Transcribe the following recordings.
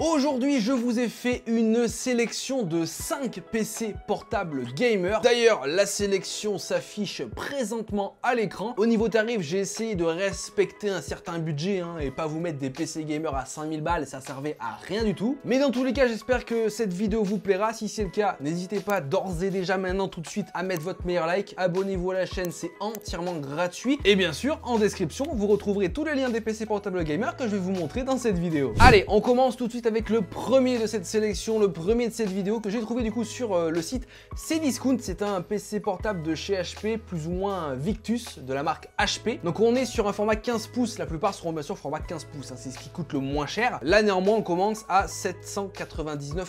Aujourd'hui, je vous ai fait une sélection de 5 PC portables gamers. D'ailleurs, la sélection s'affiche présentement à l'écran. Au niveau tarif, j'ai essayé de respecter un certain budget et pas vous mettre des PC gamers à 5000 balles, ça servait à rien du tout. Mais dans tous les cas, j'espère que cette vidéo vous plaira. Si c'est le cas, n'hésitez pas d'ores et déjà maintenant tout de suite à mettre votre meilleur like. Abonnez-vous à la chaîne, c'est entièrement gratuit. Et bien sûr, en description, vous retrouverez tous les liens des PC portables gamers que je vais vous montrer dans cette vidéo. Allez, on commence tout de suite avec le premier de cette sélection, le premier de cette vidéo que j'ai trouvé du coup sur le site Cdiscount. C'est un PC portable de chez HP, plus ou moins un Victus de la marque HP. Donc on est sur un format 15 pouces, la plupart seront bien sûr format 15 pouces, c'est ce qui coûte le moins cher. Là néanmoins on commence à 799,99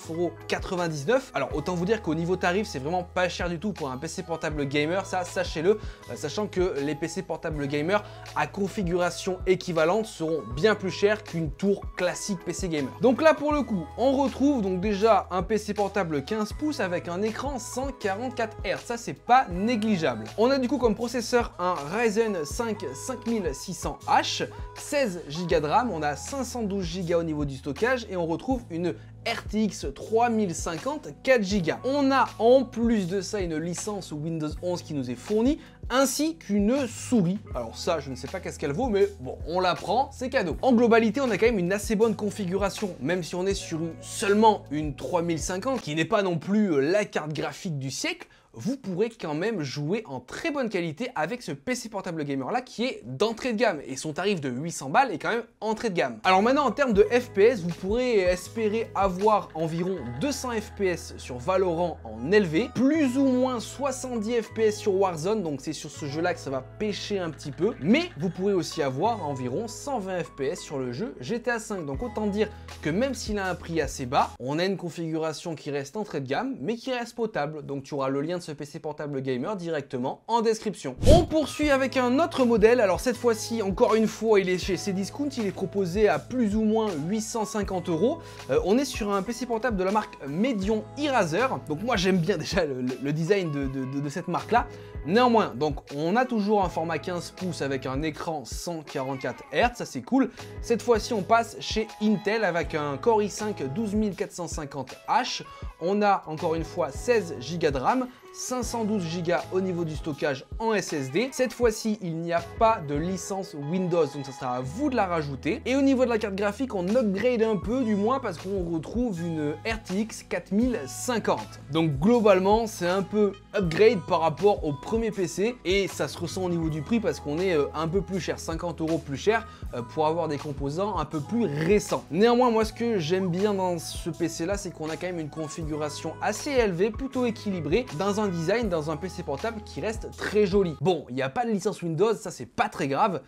€. Alors autant vous dire qu'au niveau tarif c'est vraiment pas cher du tout pour un PC portable gamer, ça sachez-le, sachant que les PC portables gamer à configuration équivalente seront bien plus chers qu'une tour classique PC gamer. Donc là pour le coup, on retrouve donc déjà un PC portable 15 pouces avec un écran 144 Hz, ça c'est pas négligeable. On a du coup comme processeur un Ryzen 5 5600H, 16 Go de RAM, on a 512 Go au niveau du stockage et on retrouve une RTX 3050 4 Go. On a en plus de ça une licence Windows 11 qui nous est fournie, ainsi qu'une souris. Alors ça, je ne sais pas qu'est-ce qu'elle vaut, mais bon, on la prend, c'est cadeau. En globalité, on a quand même une assez bonne configuration, même si on est sur seulement une 3050, qui n'est pas non plus la carte graphique du siècle. Vous pourrez quand même jouer en très bonne qualité avec ce PC portable gamer là qui est d'entrée de gamme et son tarif de 800 balles est quand même entrée de gamme. Alors maintenant en termes de FPS, vous pourrez espérer avoir environ 200 FPS sur Valorant en élevé, plus ou moins 70 FPS sur Warzone, donc c'est sur ce jeu là que ça va pêcher un petit peu, mais vous pourrez aussi avoir environ 120 FPS sur le jeu GTA V, donc autant dire que même s'il a un prix assez bas, on a une configuration qui reste entrée de gamme mais qui reste potable, donc tu auras le lien de ce PC portable gamer directement en description. On poursuit avec un autre modèle, alors cette fois-ci encore une fois il est chez Cdiscount, il est proposé à plus ou moins 850 €. On est sur un PC portable de la marque Medion eRazer, donc moi j'aime bien déjà le design de cette marque là. Néanmoins, donc on a toujours un format 15 pouces avec un écran 144 Hz, ça c'est cool. Cette fois-ci on passe chez Intel avec un Core i5 12450H. On a encore une fois 16 Go de RAM, 512 Go au niveau du stockage en SSD. Cette fois-ci, il n'y a pas de licence Windows, donc ça sera à vous de la rajouter. Et au niveau de la carte graphique, on upgrade un peu, du moins parce qu'on retrouve une RTX 4050. Donc globalement, c'est un peu upgrade par rapport au premier PC et ça se ressent au niveau du prix parce qu'on est un peu plus cher, 50 € plus cher pour avoir des composants un peu plus récents. Néanmoins, moi ce que j'aime bien dans ce PC là, c'est qu'on a quand même une configuration assez élevée, plutôt équilibrée, dans un design, dans un PC portable qui reste très joli. Bon, il n'y a pas de licence Windows, ça c'est pas très grave.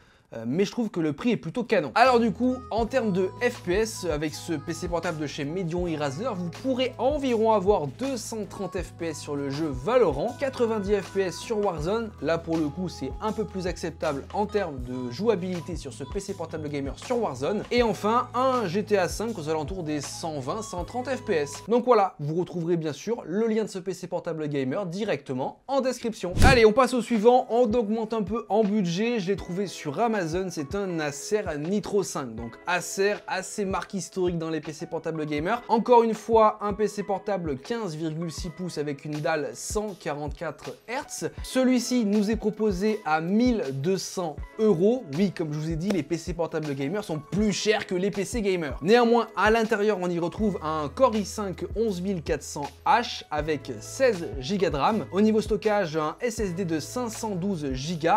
Mais je trouve que le prix est plutôt canon. Alors du coup, en termes de FPS, avec ce PC portable de chez Medion eRazer, vous pourrez environ avoir 230 FPS sur le jeu Valorant, 90 FPS sur Warzone. Là pour le coup, c'est un peu plus acceptable en termes de jouabilité sur ce PC portable gamer sur Warzone. Et enfin, un GTA V aux alentours des 120-130 FPS. Donc voilà, vous retrouverez bien sûr le lien de ce PC portable gamer directement en description. Allez, on passe au suivant, on augmente un peu en budget, je l'ai trouvé sur Amazon. C'est un Acer Nitro 5, donc Acer, assez marque historique dans les PC portables gamer. Encore une fois, un PC portable 15,6 pouces avec une dalle 144 Hz. Celui-ci nous est proposé à 1200 €. Oui, comme je vous ai dit, les PC portables gamer sont plus chers que les PC gamers. Néanmoins, à l'intérieur, on y retrouve un Core i5 11400H avec 16 Go de RAM. Au niveau stockage, un SSD de 512 Go.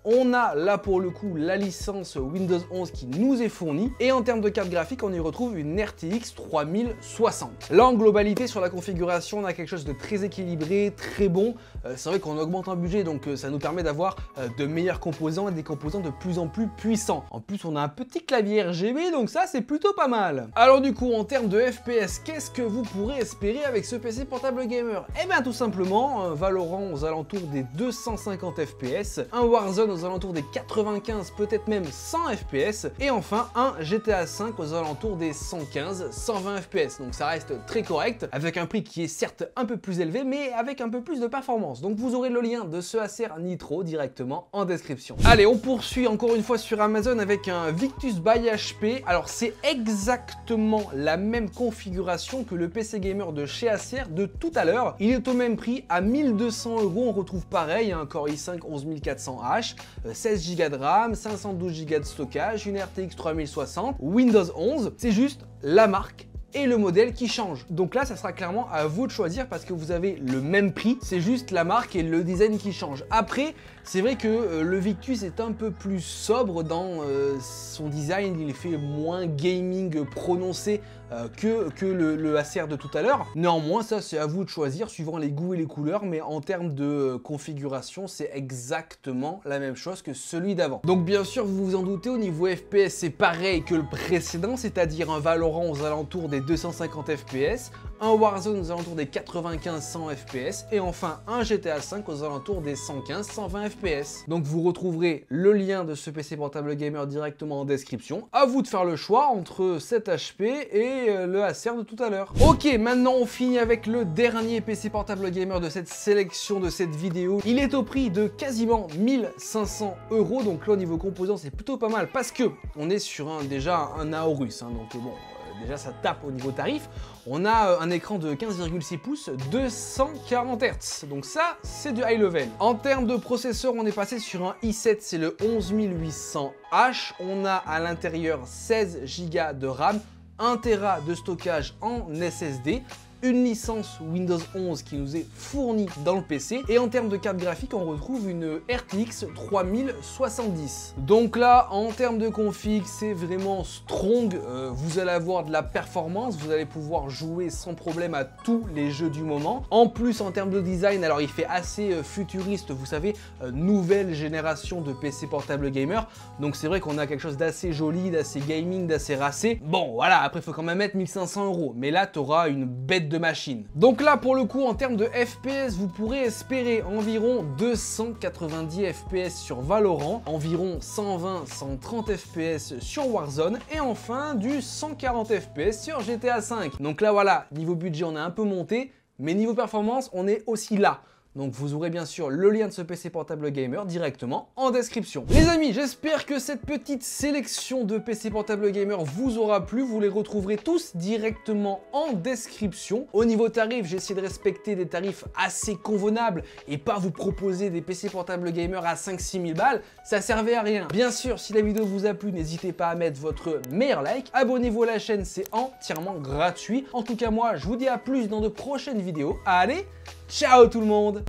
On a là pour le coup la licence Windows 11 qui nous est fournie et en termes de carte graphique on y retrouve une RTX 3060. Là en globalité sur la configuration on a quelque chose de très équilibré, très bon. C'est vrai qu'on augmente un budget donc ça nous permet d'avoir de meilleurs composants et des composants de plus en plus puissants. En plus on a un petit clavier RGB donc ça c'est plutôt pas mal. Alors du coup en termes de FPS, qu'est-ce que vous pourrez espérer avec ce PC portable gamer? Eh bien tout simplement Valorant aux alentours des 250 FPS, un Warzone aux alentours des 95, peut-être même 100 FPS. Et enfin, un GTA V aux alentours des 115-120 FPS. Donc ça reste très correct, avec un prix qui est certes un peu plus élevé, mais avec un peu plus de performance. Donc vous aurez le lien de ce Acer Nitro directement en description. Allez, on poursuit encore une fois sur Amazon avec un Victus by HP. Alors c'est exactement la même configuration que le PC Gamer de chez Acer de tout à l'heure. Il est au même prix, à 1200 €. On retrouve pareil, un Core i5 11400H, 16 Go de RAM, 512 Go de stockage, une RTX 3060, Windows 11. C'est juste la marque et le modèle qui change. Donc là, ça sera clairement à vous de choisir parce que vous avez le même prix, c'est juste la marque et le design qui change. Après, c'est vrai que le Victus est un peu plus sobre dans son design, il fait moins gaming prononcé que le Acer de tout à l'heure. Néanmoins, ça c'est à vous de choisir suivant les goûts et les couleurs, mais en termes de configuration, c'est exactement la même chose que celui d'avant. Donc bien sûr, vous vous en doutez, au niveau FPS, c'est pareil que le précédent, c'est-à-dire un Valorant aux alentours des 250 FPS, un Warzone aux alentours des 95-100 FPS et enfin un GTA V aux alentours des 115-120 FPS. Donc vous retrouverez le lien de ce PC portable gamer directement en description. À vous de faire le choix entre cet HP et le Acer de tout à l'heure. Ok, maintenant on finit avec le dernier PC portable gamer de cette sélection de cette vidéo. Il est au prix de quasiment 1500 €. Donc là au niveau composant c'est plutôt pas mal parce que on est sur déjà un Aorus. Donc bon, déjà ça tape au niveau tarif. On a un écran de 15,6 pouces, 240 Hz. Donc ça, c'est du high level. En termes de processeur, on est passé sur un i7, c'est le 11800H. On a à l'intérieur 16 Go de RAM, 1 Tera de stockage en SSD, une licence Windows 11 qui nous est fournie dans le PC et en termes de carte graphique on retrouve une RTX 3070. Donc là en termes de config c'est vraiment strong, vous allez avoir de la performance, vous allez pouvoir jouer sans problème à tous les jeux du moment. En plus en termes de design, alors il fait assez futuriste, vous savez, nouvelle génération de PC portable gamer, donc c'est vrai qu'on a quelque chose d'assez joli, d'assez gaming, d'assez racé. Bon voilà, après il faut quand même mettre 1500 €, mais là tu auras une bête de machine. Donc là pour le coup en termes de FPS vous pourrez espérer environ 290 FPS sur Valorant, environ 120-130 FPS sur Warzone et enfin du 140 FPS sur GTA V. Donc là voilà, niveau budget on a un peu monté, mais niveau performance on est aussi là. Donc vous aurez bien sûr le lien de ce PC portable gamer directement en description. Les amis, j'espère que cette petite sélection de PC portable gamer vous aura plu. Vous les retrouverez tous directement en description. Au niveau tarif, j'ai essayé de respecter des tarifs assez convenables et pas vous proposer des PC portable gamer à 5-6 000 balles. Ça servait à rien. Bien sûr, si la vidéo vous a plu, n'hésitez pas à mettre votre meilleur like. Abonnez-vous à la chaîne, c'est entièrement gratuit. En tout cas, moi, je vous dis à plus dans de prochaines vidéos. Allez, ciao tout le monde!